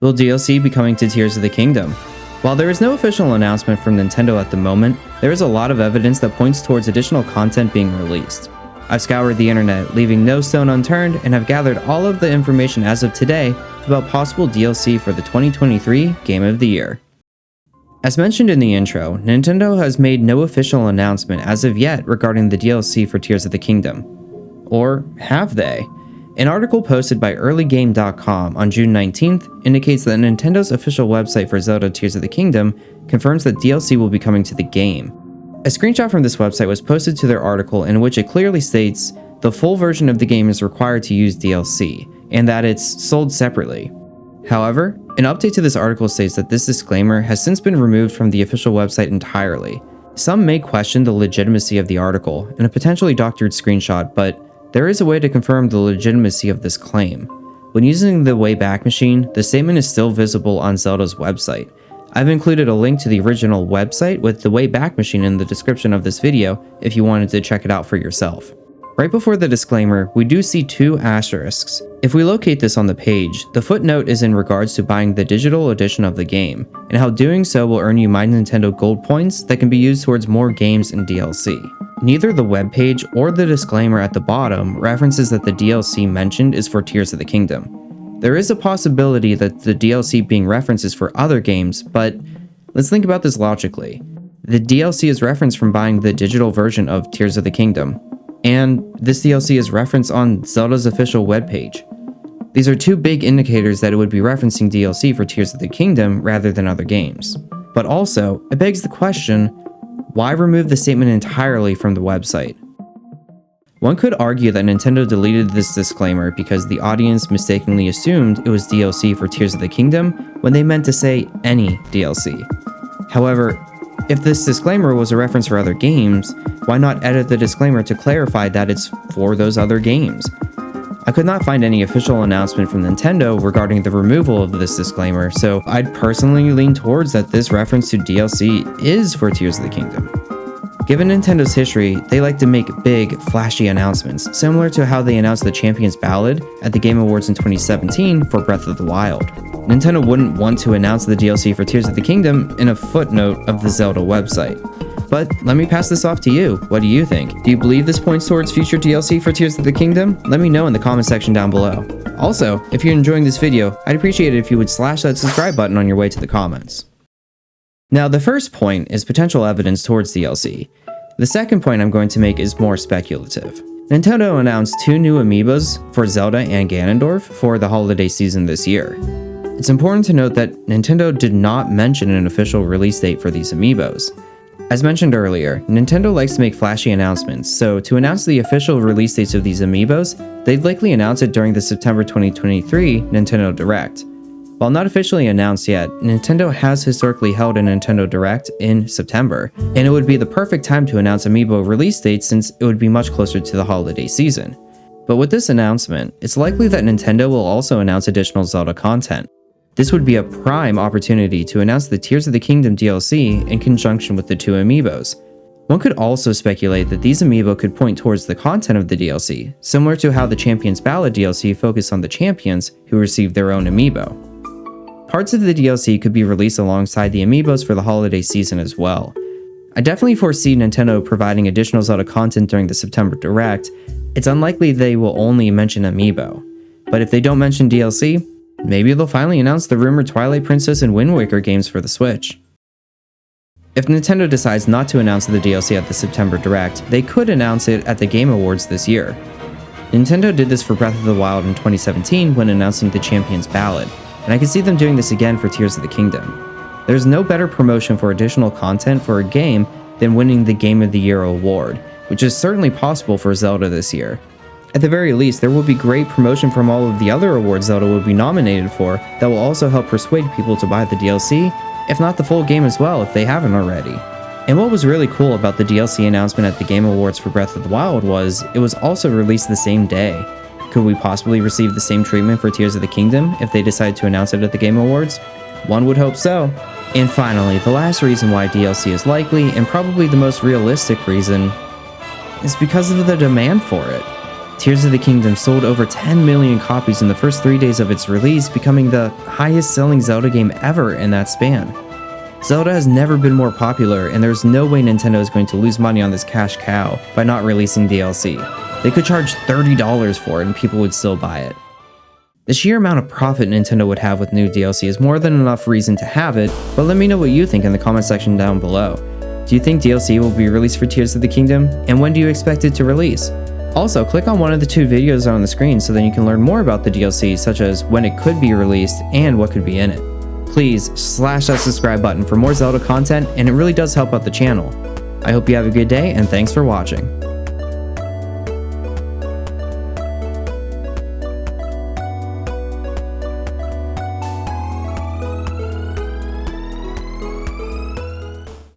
Will DLC be coming to Tears of the Kingdom? While there is no official announcement from Nintendo at the moment, there is a lot of evidence that points towards additional content being released. I've scoured the internet, leaving no stone unturned, and have gathered all of the information as of today about possible DLC for the 2023 Game of the Year. As mentioned in the intro, Nintendo has made no official announcement as of yet regarding the DLC for Tears of the Kingdom. Or have they? An article posted by earlygame.com on June 19th indicates that Nintendo's official website for Zelda Tears of the Kingdom confirms that DLC will be coming to the game. A screenshot from this website was posted to their article in which it clearly states the full version of the game is required to use DLC, and that it's sold separately. However, an update to this article states that this disclaimer has since been removed from the official website entirely. Some may question the legitimacy of the article in a potentially doctored screenshot, but there is a way to confirm the legitimacy of this claim. When using the Wayback Machine, the statement is still visible on Zelda's website. I've included a link to the original website with the Wayback Machine in the description of this video if you wanted to check it out for yourself. Right before the disclaimer, we do see two asterisks. If we locate this on the page, the footnote is in regards to buying the digital edition of the game, and how doing so will earn you My Nintendo Gold points that can be used towards more games and DLC. Neither the webpage or the disclaimer at the bottom references that the DLC mentioned is for Tears of the Kingdom. There is a possibility that the DLC being referenced is for other games, but let's think about this logically. The DLC is referenced from buying the digital version of Tears of the Kingdom, and this DLC is referenced on Zelda's official webpage. These are two big indicators that it would be referencing DLC for Tears of the Kingdom rather than other games. But also, it begs the question, why remove the statement entirely from the website? One could argue that Nintendo deleted this disclaimer because the audience mistakenly assumed it was DLC for Tears of the Kingdom when they meant to say any DLC. However, if this disclaimer was a reference for other games, why not edit the disclaimer to clarify that it's for those other games? I could not find any official announcement from Nintendo regarding the removal of this disclaimer, so I'd personally lean towards that this reference to DLC is for Tears of the Kingdom. Given Nintendo's history, they like to make big, flashy announcements, similar to how they announced the Champion's Ballad at the Game Awards in 2017 for Breath of the Wild. Nintendo wouldn't want to announce the DLC for Tears of the Kingdom in a footnote of the Zelda website. But let me pass this off to you. What do you think? Do you believe this points towards future DLC for Tears of the Kingdom? Let me know in the comment section down below. Also, if you're enjoying this video, I'd appreciate it if you would slash that subscribe button on your way to the comments. Now, the first point is potential evidence towards DLC. The second point I'm going to make is more speculative. Nintendo announced two new amiibos for Zelda and Ganondorf for the holiday season this year. It's important to note that Nintendo did not mention an official release date for these amiibos. As mentioned earlier, Nintendo likes to make flashy announcements, so to announce the official release dates of these amiibos, they'd likely announce it during the September 2023 Nintendo Direct. While not officially announced yet, Nintendo has historically held a Nintendo Direct in September, and it would be the perfect time to announce amiibo release dates since it would be much closer to the holiday season. But with this announcement, it's likely that Nintendo will also announce additional Zelda content. This would be a prime opportunity to announce the Tears of the Kingdom DLC in conjunction with the two amiibos. One could also speculate that these amiibo could point towards the content of the DLC, similar to how the Champion's Ballad DLC focused on the champions who received their own amiibo. Parts of the DLC could be released alongside the amiibos for the holiday season as well. I definitely foresee Nintendo providing additional Zelda content during the September Direct. It's unlikely they will only mention amiibo, but if they don't mention DLC, maybe they'll finally announce the rumored Twilight Princess and Wind Waker games for the Switch. If Nintendo decides not to announce the DLC at the September Direct, they could announce it at the Game Awards this year. Nintendo did this for Breath of the Wild in 2017 when announcing the Champion's Ballad, and I can see them doing this again for Tears of the Kingdom. There's no better promotion for additional content for a game than winning the Game of the Year award, which is certainly possible for Zelda this year. At the very least, there will be great promotion from all of the other awards Zelda will be nominated for that will also help persuade people to buy the DLC, if not the full game as well if they haven't already. And what was really cool about the DLC announcement at the Game Awards for Breath of the Wild was it was also released the same day. Could we possibly receive the same treatment for Tears of the Kingdom if they decide to announce it at the Game Awards? One would hope so. And finally, the last reason why DLC is likely, and probably the most realistic reason, is because of the demand for it. Tears of the Kingdom sold over 10 million copies in the first 3 days of its release, becoming the highest selling Zelda game ever in that span. Zelda has never been more popular, and there's no way Nintendo is going to lose money on this cash cow by not releasing DLC. They could charge $30 for it and people would still buy it. The sheer amount of profit Nintendo would have with new DLC is more than enough reason to have it, but let me know what you think in the comment section down below. Do you think DLC will be released for Tears of the Kingdom, and when do you expect it to release? Also, click on one of the 2 videos on the screen so that you can learn more about the DLC, such as when it could be released and what could be in it. Please slash that subscribe button for more Zelda content, and it really does help out the channel. I hope you have a good day, and thanks for watching.